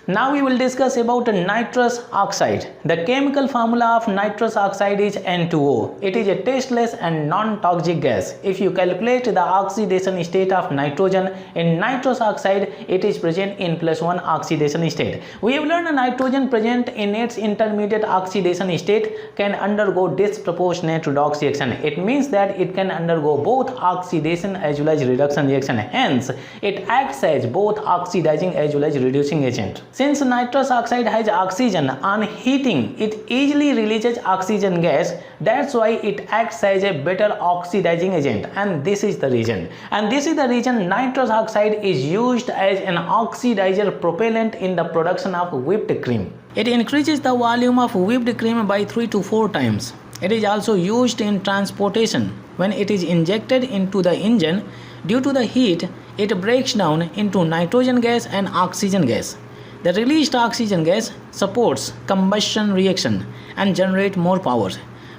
Now we will discuss about nitrous oxide. The chemical formula of nitrous oxide is N2O. It is a tasteless and non-toxic gas. If you calculate the oxidation state of nitrogen in nitrous oxide, it is present in +1 oxidation state. We have learned nitrogen present in its intermediate oxidation state can undergo disproportionate redox reaction. It means that it can undergo both oxidation as well as reduction reaction. Hence, it acts as both oxidizing as well as reducing agent. Since nitrous oxide has oxygen, on heating it easily releases oxygen gas. That's why it acts as a better oxidizing agent, and this is the reason. Nitrous oxide is used as an oxidizer propellant in the production of whipped cream. It increases the volume of whipped cream by 3 to 4 times. It is also used in transportation. When it is injected into the engine, due to the heat, it breaks down into nitrogen gas and oxygen gas. The released oxygen gas supports combustion reaction and generate more power.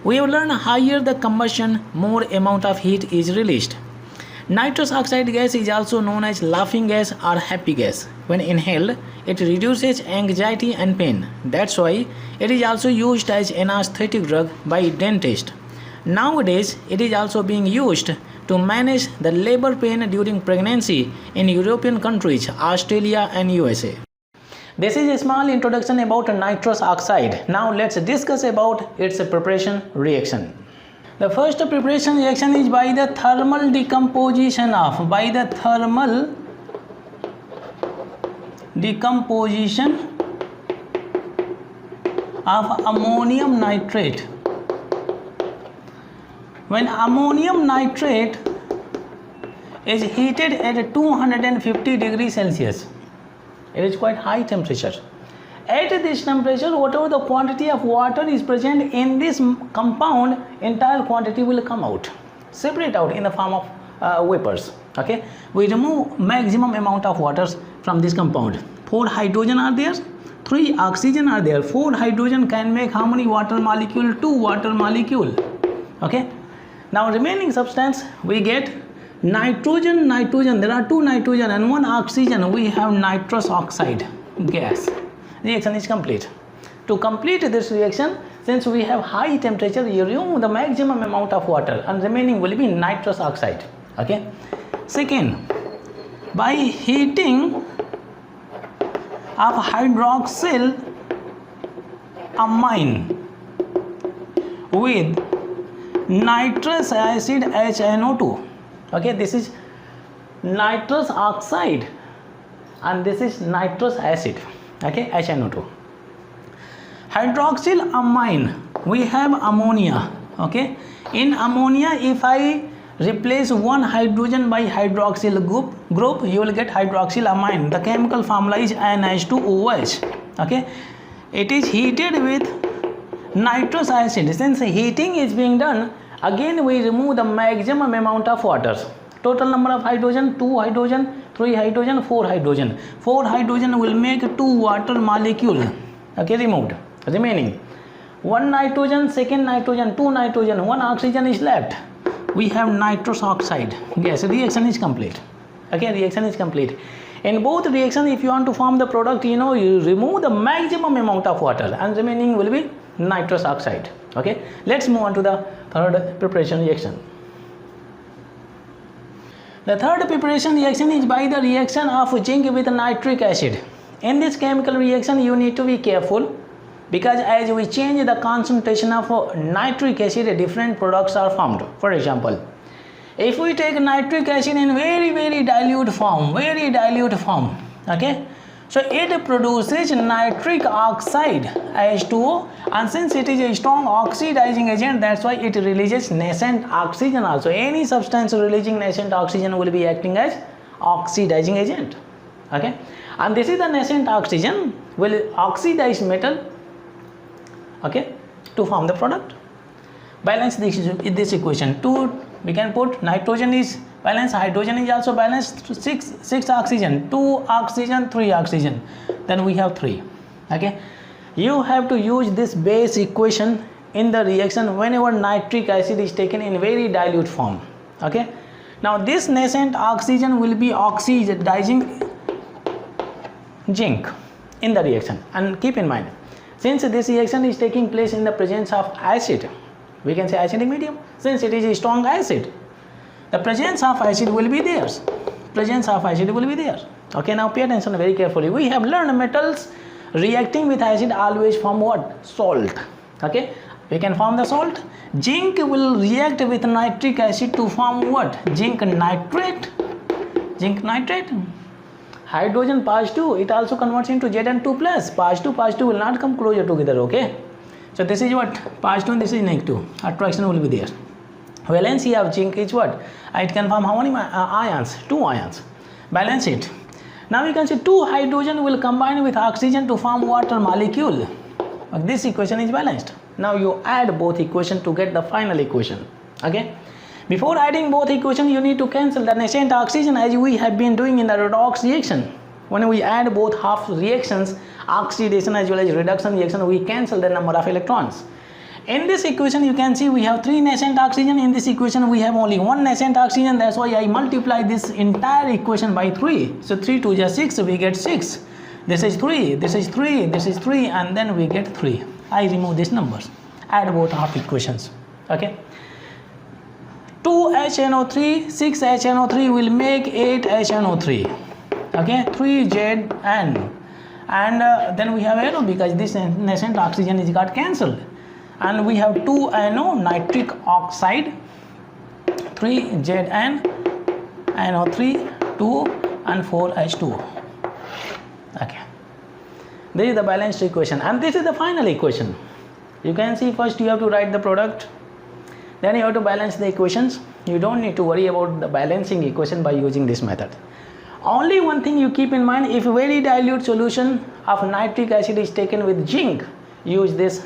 We have learned higher the combustion, more amount of heat is released. Nitrous oxide gas is also known as laughing gas or happy gas. When inhaled, it reduces anxiety and pain. That's why it is also used as an anesthetic drug by dentists. Nowadays, it is also being used to manage the labor pain during pregnancy in European countries, Australia and USA. This is a small introduction about nitrous oxide. Now let's discuss about its preparation reaction. The first preparation reaction is by the thermal decomposition of ammonium nitrate. When ammonium nitrate is heated at 250 degrees Celsius, it is quite high temperature. At this temperature, whatever the quantity of water is present in this compound, entire quantity will come out, separate out in the form of vapors. Okay, we remove maximum amount of waters from this compound. 4 hydrogen are there, 3 oxygen are there. 4 hydrogen can make how many water molecule? 2 water molecule. Okay, now remaining substance we get nitrogen. There are 2 nitrogen and 1 oxygen. We have nitrous oxide gas. Reaction is complete. To complete this reaction, since we have high temperature, you remove the maximum amount of water and remaining will be nitrous oxide. Okay. Second, by heating of hydroxyl amine with nitrous acid HNO2. Okay, this is nitrous oxide and this is nitrous acid. Okay, HNO2. Hydroxyl amine, we have ammonia. Okay, in ammonia, if I replace 1 hydrogen by hydroxyl group, you will get hydroxyl amine. The chemical formula is NH2OH. Okay, it is heated with nitrous acid. Since heating is being done, again we remove the maximum amount of waters. Total number of hydrogen, 2 hydrogen, 3 hydrogen, 4 hydrogen. 4 hydrogen will make 2 water molecule. Okay, removed. Remaining 1 nitrogen, 2nd nitrogen, 2 nitrogen, 1 oxygen is left. We have nitrous oxide. Yes, reaction is complete. Okay, reaction is complete. In both reactions, if you want to form the product, you remove the maximum amount of water and remaining will be nitrous oxide. Okay, let's move on to the third preparation reaction. The third preparation reaction is by the reaction of zinc with nitric acid. In this chemical reaction, you need to be careful because as we change the concentration of nitric acid, different products are formed. For example, if we take nitric acid in very dilute form, okay, so it produces nitric oxide H2O, and since it is a strong oxidizing agent, that's why it releases nascent oxygen also. Any substance releasing nascent oxygen will be acting as oxidizing agent. Okay, and this is the nascent oxygen will oxidize metal, okay, to form the product. Balance this equation. 2 we can put nitrogen is balanced, hydrogen is also balanced, 6 oxygen, 2 oxygen, 3 oxygen, then we have 3. Okay, you have to use this base equation in the reaction whenever nitric acid is taken in very dilute form. Okay, now this nascent oxygen will be oxidizing zinc. in the reaction. And keep in mind, since this reaction is taking place in the presence of acid, we can say acidic medium. Since it is a strong acid, the presence of acid will be there. Presence of acid will be there. Okay, now pay attention very carefully. We have learned metals reacting with acid always form what? Salt. Okay, we can form the salt. Zinc will react with nitric acid to form what? Zinc nitrate. Zinc nitrate. Hydrogen pass 2, it also converts into Zn2 plus. Pass 2 will not come closer together. Okay, so this is what? Pass 2 and this is negative. Attraction will be there. Valency of zinc is what? It can form how many ions? 2 ions. Balance it. Now you can see 2 hydrogen will combine with oxygen to form water molecule. This equation is balanced. Now you add both equations to get the final equation. Okay. Before adding both equations, you need to cancel the nascent oxygen as we have been doing in the redox reaction. When we add both half reactions, oxidation as well as reduction reaction, we cancel the number of electrons. In this equation, you can see we have 3 nascent oxygen. In this equation, we have only 1 nascent oxygen. That's why I multiply this entire equation by 3. So 3 2 is 6, we get 6. This is 3, this is 3, this is 3, and then we get 3. I remove these numbers. Add both half equations. Okay. 2HNO3, 6HNO3 will make 8HNO3. Okay, 3Zn. And then we have NO because this nascent oxygen is got cancelled. And we have 2NO nitric oxide, 3Zn, NO3, 2 and 4H2O. Okay, this is the balanced equation and this is the final equation. You can see first you have to write the product, then you have to balance the equations. You don't need to worry about the balancing equation by using this method. Only one thing you keep in mind, if very dilute solution of nitric acid is taken with zinc, use this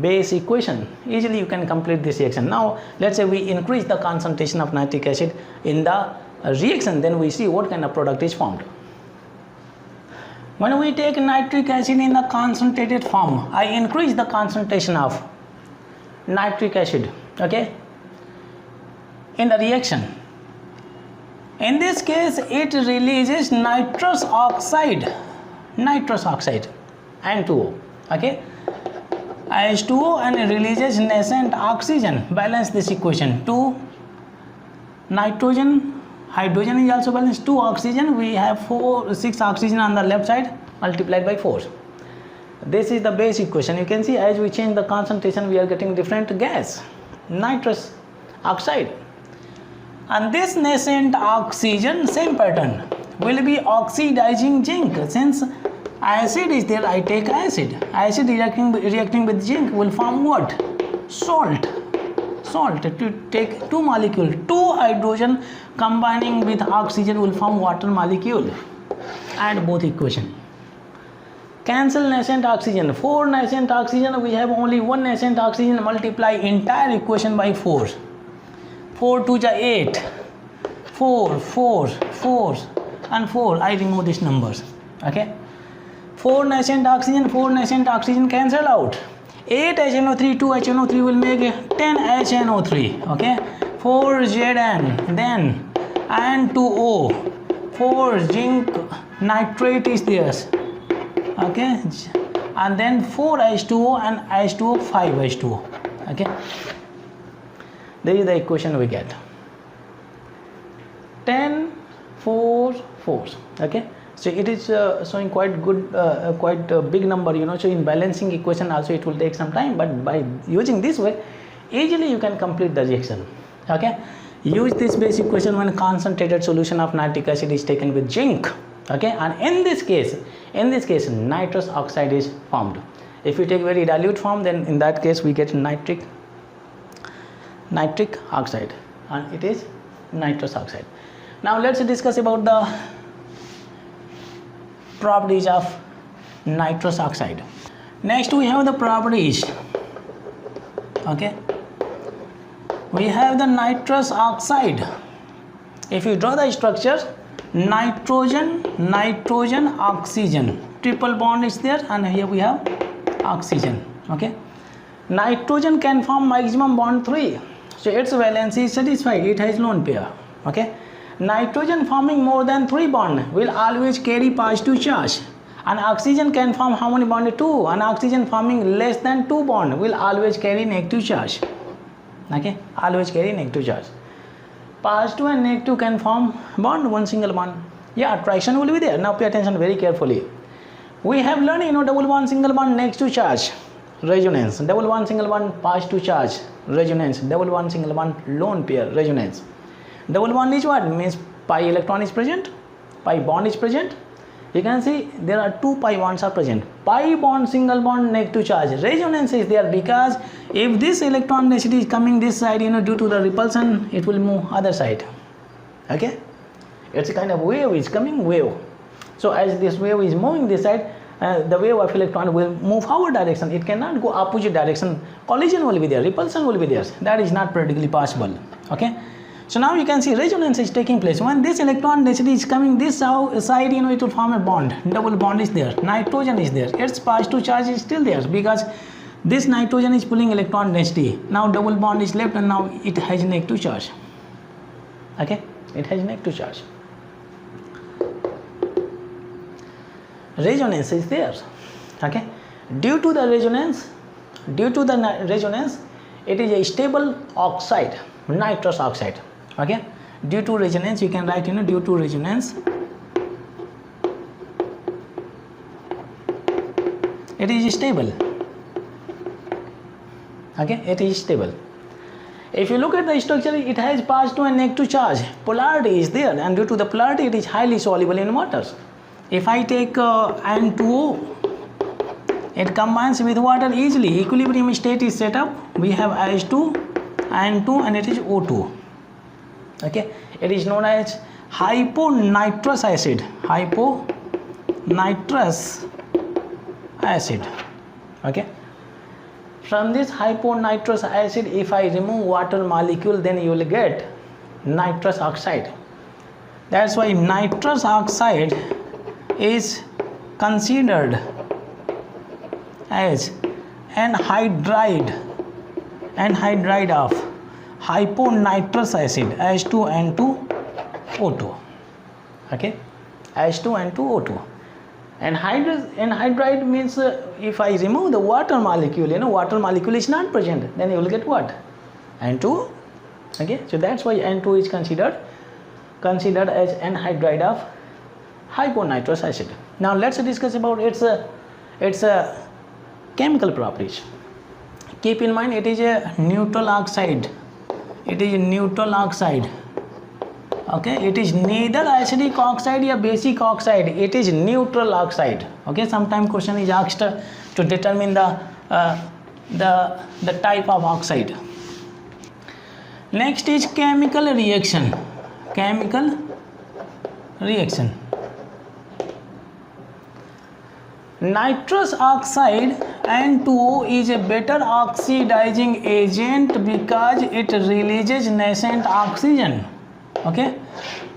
base equation. Easily you can complete this reaction. Now let's say we increase the concentration of nitric acid in the reaction, then we see what kind of product is formed. When we take nitric acid in the concentrated form, I increase the concentration of nitric acid, okay, in the reaction. In this case, it releases nitrous oxide, N2O, okay, H2O, and it releases nascent oxygen. Balance this equation. 2 nitrogen, hydrogen is also balanced, 2 oxygen, we have 6 oxygen on the left side multiplied by 4. This is the base equation. You can see as we change the concentration, we are getting different gas, nitrous oxide. And this nascent oxygen, same pattern, will be oxidizing zinc. Since acid is there, I take acid. Acid reacting with zinc will form what? Salt. To take 2 molecules, 2 hydrogen combining with oxygen will form water molecule. Add both equation. Cancel nascent oxygen. 4 nascent oxygen, we have only 1 nascent oxygen. Multiply entire equation by 4. 4 2 is 8. 4 and 4. I remove these numbers. Okay. 4 nascent oxygen cancel out. 8 HNO3, 2 HNO3 will make 10 HNO3. Okay. 4 Zn, then N2O. 4 zinc nitrate is there. Okay. And then 4 H2O and H2O, 5 H2O. Okay. This is the equation we get. 10 4 4. Okay. So it is showing quite good, quite a big number, you know. So in balancing equation also it will take some time, but by using this way, easily you can complete the reaction. Okay. Use this base equation when concentrated solution of nitric acid is taken with zinc. Okay. And in this case, nitrous oxide is formed. If you take very dilute form, then in that case we get nitric oxide, and it is nitrous oxide. Now let's discuss about the properties of nitrous oxide. Next we have the properties. Okay, we have the nitrous oxide. If you draw the structure, nitrogen, oxygen, triple bond is there, and here we have oxygen. Okay, nitrogen can form maximum bond 3, so its valency is satisfied, it has lone pair. Okay, nitrogen forming more than 3 bond will always carry positive charge. And oxygen can form how many bond? 2. And oxygen forming less than 2 bond will always carry negative charge. Okay, always carry negative charge. Positive and negative can form bond, one single bond. Yeah, attraction will be there. Now pay attention very carefully. We have learned, double bond, single bond, negative charge, resonance. Double bond, single bond, positive charge, resonance. Double bond, single bond, lone pair, resonance. Double bond is what? Means pi electron is present, pi bond is present. You can see there are 2 pi bonds are present. Pi bond, single bond, negative charge. Resonance is there because if this electron density is coming this side, due to the repulsion, it will move other side. Okay, it's a kind of wave is coming wave. So as this wave is moving this side, the wave of electron will move forward direction. It cannot go opposite direction. Collision will be there, repulsion will be there. That is not practically possible. Okay. So now you can see resonance is taking place. When this electron density is coming this side, it will form a bond. Double bond is there. Nitrogen is there. Its positive charge is still there because this nitrogen is pulling electron density. Now double bond is left and now it has negative charge. Okay, it has negative charge. Resonance is there. Okay, due to the resonance, it is a stable oxide, nitrous oxide. Okay, due to resonance, you can write due to resonance it is stable. Okay, it is stable. If you look at the structure, it has positive and negative charge. Polarity is there, and due to the polarity, it is highly soluble in water. If I take N2O, it combines with water easily. Equilibrium state is set up. We have H2, N2, and it is O2. Okay, it is known as hyponitrous acid. Hyponitrous acid. Okay, from this hyponitrous acid, if I remove water molecule, then you will get nitrous oxide. That's why nitrous oxide is considered as anhydride of hyponitrous acid, H2N2O2. Okay, H2N2O2. Anhydride means if I remove the water molecule, water molecule is not present, then you will get what? N2. Okay, so that's why N2 is considered as anhydride of hyponitrous acid. Now let's discuss about its chemical properties. Keep in mind, it is a neutral oxide. It is a neutral oxide. Okay, it is neither acidic oxide or basic oxide. It is neutral oxide. Okay, sometimes question is asked to determine the type of oxide. Next is chemical reaction. Chemical reaction. Nitrous oxide N2O is a better oxidizing agent because it releases nascent oxygen. Okay,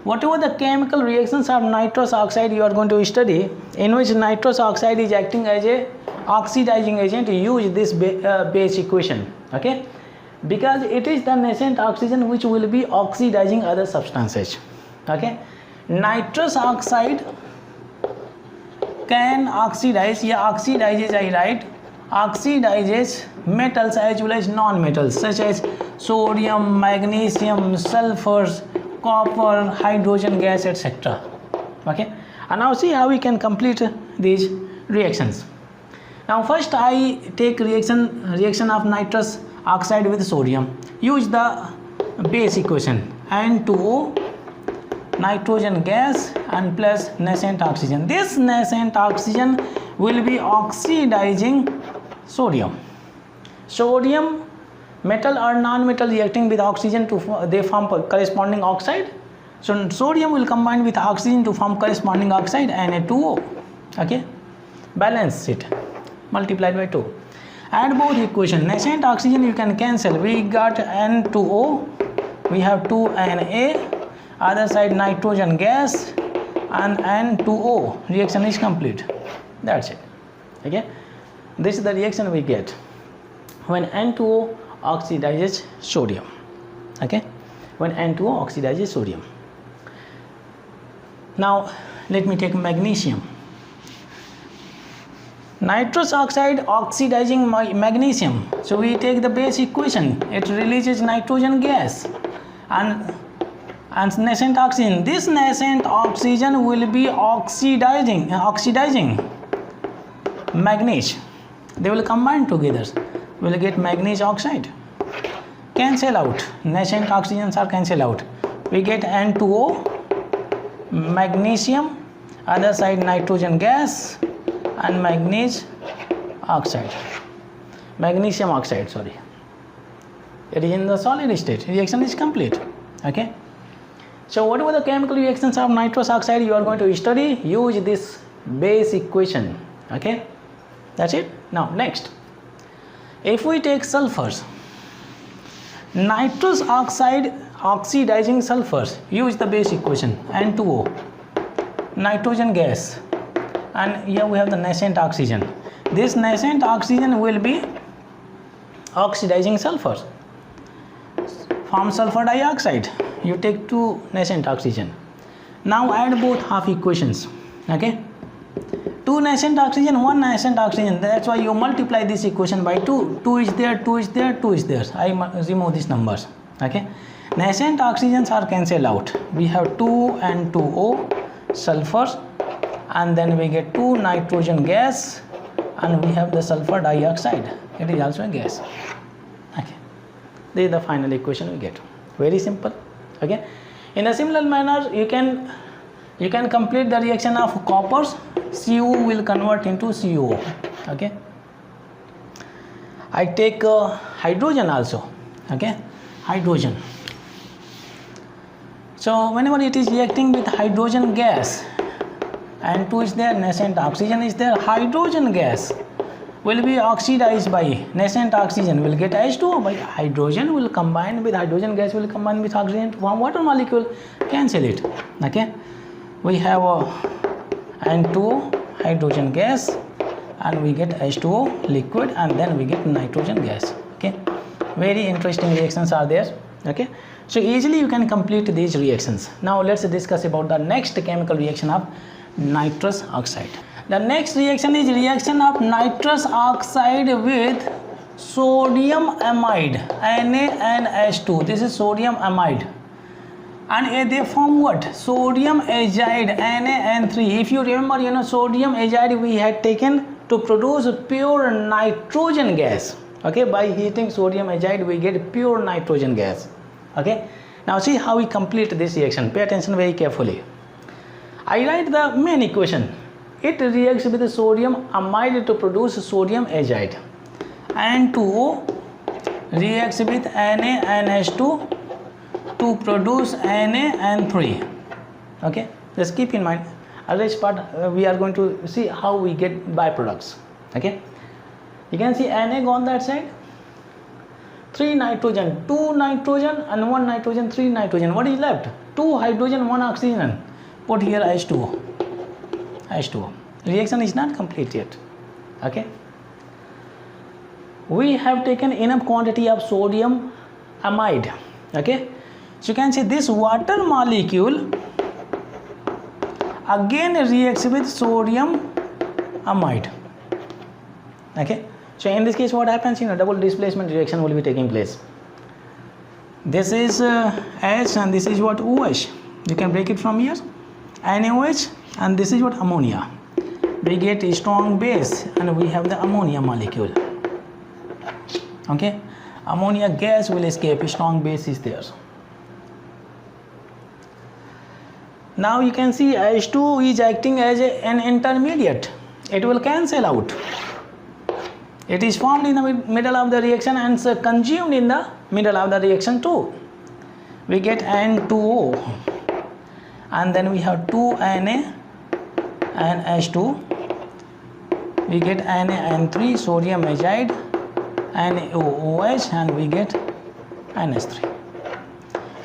whatever the chemical reactions of nitrous oxide you are going to study, in which nitrous oxide is acting as a oxidizing agent, use this base equation. Okay, because it is the nascent oxygen which will be oxidizing other substances. Okay, nitrous oxide can oxidize, oxidizes, I write, oxidizes metals as well as non-metals such as sodium, magnesium, sulfurs, copper, hydrogen gas, etc. Okay, and now see how we can complete these reactions. Now first I take reaction of nitrous oxide with sodium. Use the base equation, N2O, nitrogen gas and plus nascent oxygen. This nascent oxygen will be oxidizing sodium. Sodium, metal or non-metal reacting with oxygen they form corresponding oxide. So sodium will combine with oxygen to form corresponding oxide, Na2O. Okay, balance it, multiplied by 2. Add both equation. Nascent oxygen you can cancel. We got N2O, we have 2Na, other side nitrogen gas and N2O. Reaction is complete. That's it. Okay, this is the reaction we get when N2O oxidizes sodium. Okay, when N2O oxidizes sodium. Now let me take magnesium. Nitrous oxide oxidizing magnesium. So we take the base equation. It releases nitrogen gas and nascent oxygen. This nascent oxygen will be oxidizing manganese. They will combine together. We will get manganese oxide. Cancel out. Nascent oxygens are cancel out. We get N2O, magnesium, other side nitrogen gas and magnesium oxide. Sorry. It is in the solid state. Reaction is complete. Okay. So whatever the chemical reactions of nitrous oxide you are going to study, use this base equation. Okay. That's it. Now next, if we take sulfurs, nitrous oxide oxidizing sulfurs, use the base equation N2O, nitrogen gas, and here we have the nascent oxygen. This nascent oxygen will be oxidizing sulfurs, form sulfur dioxide. You take 2 nascent oxygen. Now add both half equations. Okay, 2 nascent oxygen, 1 nascent oxygen. That's why you multiply this equation by 2. 2 is there, 2 is there, 2 is there. I remove these numbers. Okay, nascent oxygens are cancelled out. We have 2 and 2O sulfurs, and then we get 2 nitrogen gas, and we have the sulfur dioxide. It is also a gas. Okay, this is the final equation we get. Very simple. Okay, in a similar manner you can complete the reaction of coppers. Cu will convert into CuO. Okay, I take hydrogen also. Okay, hydrogen. So whenever it is reacting with hydrogen gas, N2 is there, nascent oxygen is there, hydrogen gas will be oxidized by nascent oxygen, will get H2O, by hydrogen will combine with hydrogen gas, will combine with oxygen to form water molecule. Cancel it. Okay, we have N2O, hydrogen gas, and we get H2O liquid, and then we get nitrogen gas. Okay, very interesting reactions are there. Okay, so easily you can complete these reactions. Now let's discuss about the next chemical reaction of nitrous oxide. The next reaction is reaction of nitrous oxide with sodium amide, NaNH2. This is sodium amide, and they form what? Sodium azide, NaN3. If you remember, sodium azide we had taken to produce pure nitrogen gas. Okay, by heating sodium azide we get pure nitrogen gas. Okay, now see how we complete this reaction. Pay attention very carefully. I write the main equation. It reacts with the sodium amide to produce sodium azide. N2O reacts with NaNH2 to produce NaN3. Okay, just keep in mind. Other part we are going to see how we get byproducts. Okay, you can see Na go on that side. 3 nitrogen, 2 nitrogen and 1 nitrogen, 3 nitrogen. What is left? 2 hydrogen, 1 oxygen. Put here H2O. H2O. Reaction is not complete yet. Okay. We have taken enough quantity of sodium amide. Okay. So you can see this water molecule again reacts with sodium amide. Okay. So in this case what happens? Double displacement reaction will be taking place. This is H and this is what OH. You can break it from here. NaOH, and this is what ammonia. We get a strong base and we have the ammonia molecule. Okay, ammonia gas will escape, a strong base is there. Now you can see H2 is acting as an intermediate. It will cancel out. It is formed in the middle of the reaction and consumed in the middle of the reaction too. We get N2O, and then we have 2 Na and H2. We get NaN3, sodium azide, NaOH, and we get NH3.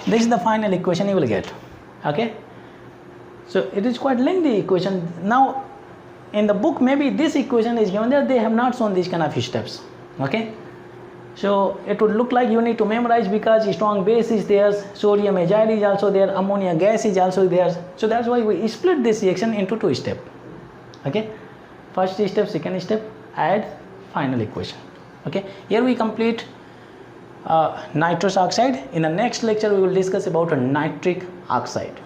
This is the final equation you will get. Okay, so it is quite lengthy equation. Now in the book maybe this equation is given there, they have not shown these kind of steps. Okay, so it would look like you need to memorize because strong base is there, sodium azide is also there, ammonia gas is also there. So that's why we split this reaction into 2 steps. Okay, first step, second step, add, final equation. Okay, here we complete nitrous oxide. In the next lecture we will discuss about a nitric oxide.